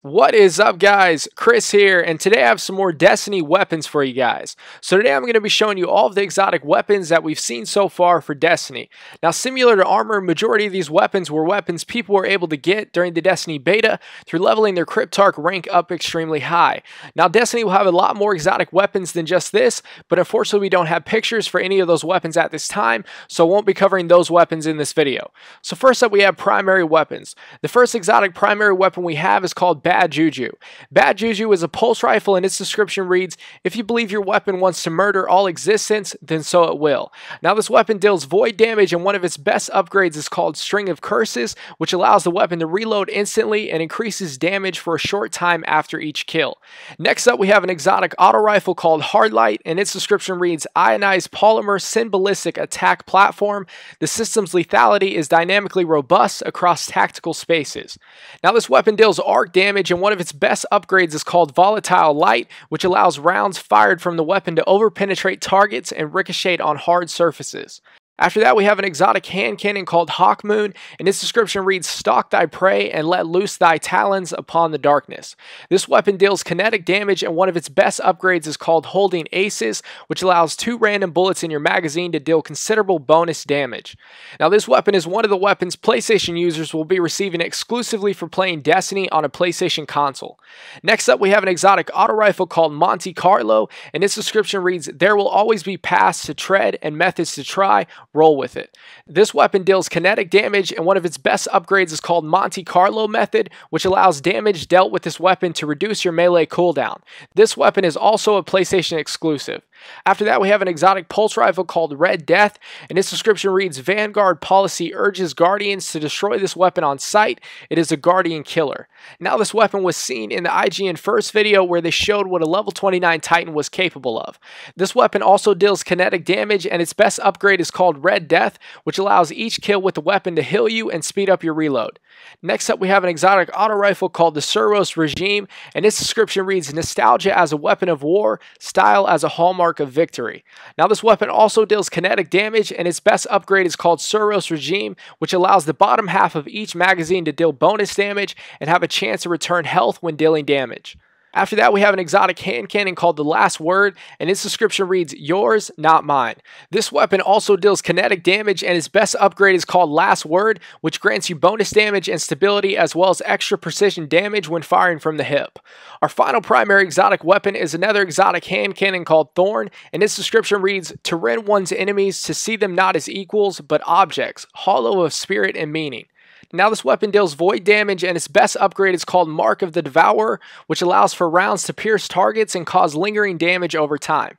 What is up, guys? Chris here, and today I have some more Destiny weapons for you guys. So today I'm going to be showing you all of the exotic weapons that we've seen so far for Destiny. Now, similar to armor, majority of these weapons were weapons people were able to get during the Destiny beta through leveling their Cryptarch rank up extremely high. Now, Destiny will have a lot more exotic weapons than just this, but unfortunately we don't have pictures for any of those weapons at this time, so I won't be covering those weapons in this video. So first up, we have primary weapons. The first exotic primary weapon we have is called Bad Juju. Bad Juju is a pulse rifle, and its description reads, if you believe your weapon wants to murder all existence, then so it will. Now, this weapon deals void damage, and one of its best upgrades is called String of Curses, which allows the weapon to reload instantly and increases damage for a short time after each kill. Next up, we have an exotic auto rifle called Hard Light, and its description reads, ionized polymer synballistic attack platform. The system's lethality is dynamically robust across tactical spaces. Now, this weapon deals arc damage, and one of its best upgrades is called Volatile Light, which allows rounds fired from the weapon to over-penetrate targets and ricochet on hard surfaces. After that, we have an exotic hand cannon called Hawk Moon, and its description reads, stalk thy prey and let loose thy talons upon the darkness. This weapon deals kinetic damage, and one of its best upgrades is called Holding Aces, which allows 2 random bullets in your magazine to deal considerable bonus damage. Now, this weapon is one of the weapons PlayStation users will be receiving exclusively for playing Destiny on a PlayStation console. Next up, we have an exotic auto rifle called Monte Carlo, and its description reads, there will always be paths to tread and methods to try. Roll with it. This weapon deals kinetic damage, and one of its best upgrades is called Monte Carlo method, which allows damage dealt with this weapon to reduce your melee cooldown. This weapon is also a PlayStation exclusive. After that, we have an exotic pulse rifle called Red Death, and its description reads, Vanguard policy urges Guardians to destroy this weapon on sight. It is a Guardian killer. Now, this weapon was seen in the IGN first video where they showed what a level 29 Titan was capable of. This weapon also deals kinetic damage, and its best upgrade is called Red Death, which allows each kill with the weapon to heal you and speed up your reload. Next up, we have an exotic auto rifle called the Suros Regime, and its description reads, nostalgia as a weapon of war, style as a hallmark of victory. Now, this weapon also deals kinetic damage, and its best upgrade is called Suros Regime, which allows the bottom half of each magazine to deal bonus damage and have a chance to return health when dealing damage. After that, we have an exotic hand cannon called the Last Word, and its description reads, yours, not mine. This weapon also deals kinetic damage, and its best upgrade is called Last Word, which grants you bonus damage and stability as well as extra precision damage when firing from the hip. Our final primary exotic weapon is another exotic hand cannon called Thorn, and its description reads, to rend one's enemies, to see them not as equals, but objects, hollow of spirit and meaning. Now, this weapon deals void damage, and its best upgrade is called Mark of the Devourer, which allows for rounds to pierce targets and cause lingering damage over time.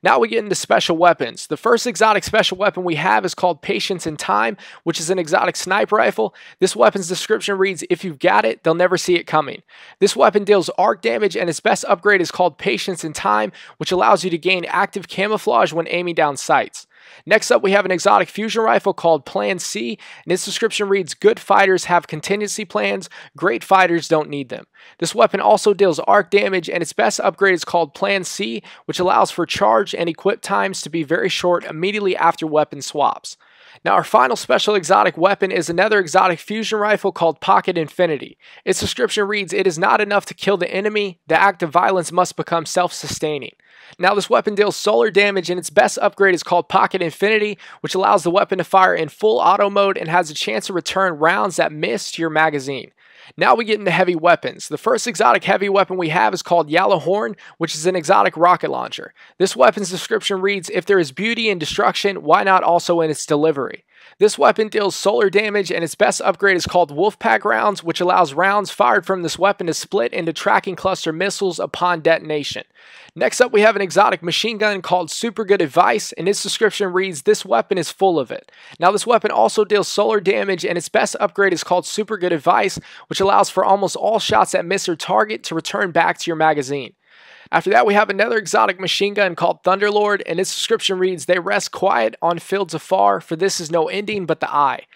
Now we get into special weapons. The first exotic special weapon we have is called Patience in Time, which is an exotic sniper rifle. This weapon's description reads, if you've got it, they'll never see it coming. This weapon deals arc damage, and its best upgrade is called Patience in Time, which allows you to gain active camouflage when aiming down sights. Next up, we have an exotic fusion rifle called Plan C, and its description reads, good fighters have contingency plans, great fighters don't need them. This weapon also deals arc damage, and its best upgrade is called Plan C, which allows for charge and equip times to be very short immediately after weapon swaps. Now, our final special exotic weapon is another exotic fusion rifle called Pocket Infinity. Its description reads, it is not enough to kill the enemy, the act of violence must become self-sustaining. Now, this weapon deals solar damage, and its best upgrade is called Pocket Infinity, which allows the weapon to fire in full auto mode and has a chance to return rounds that miss to your magazine. Now we get into heavy weapons. The first exotic heavy weapon we have is called Yellow Horn, which is an exotic rocket launcher. This weapon's description reads, if there is beauty in destruction, why not also in its delivery? This weapon deals solar damage, and its best upgrade is called Wolfpack Rounds, which allows rounds fired from this weapon to split into tracking cluster missiles upon detonation. Next up, we have an exotic machine gun called Super Good Advice, and its description reads, this weapon is full of it. Now, this weapon also deals solar damage, and its best upgrade is called Super Good Advice, which allows for almost all shots that miss their target to return back to your magazine. After that, we have another exotic machine gun called Thunderlord, and its description reads, they rest quiet on fields afar, for this is no ending but the eye.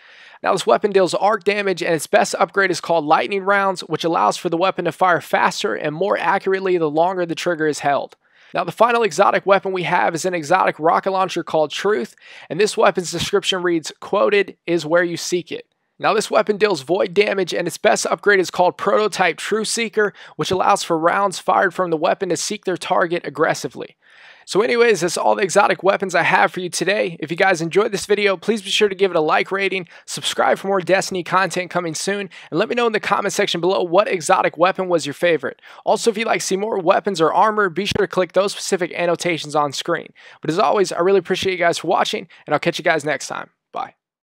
Now, this weapon deals arc damage, and its best upgrade is called Lightning Rounds, which allows for the weapon to fire faster and more accurately the longer the trigger is held. Now, the final exotic weapon we have is an exotic rocket launcher called Truth, and this weapon's description reads, quoted, is where you seek it. Now this weapon deals void damage, and its best upgrade is called Prototype Trueseeker, which allows for rounds fired from the weapon to seek their target aggressively. So anyways, that's all the exotic weapons I have for you today. If you guys enjoyed this video, please be sure to give it a like rating, subscribe for more Destiny content coming soon, and let me know in the comment section below what exotic weapon was your favorite. Also, if you'd like to see more weapons or armor, be sure to click those specific annotations on screen. But as always, I really appreciate you guys for watching, and I'll catch you guys next time.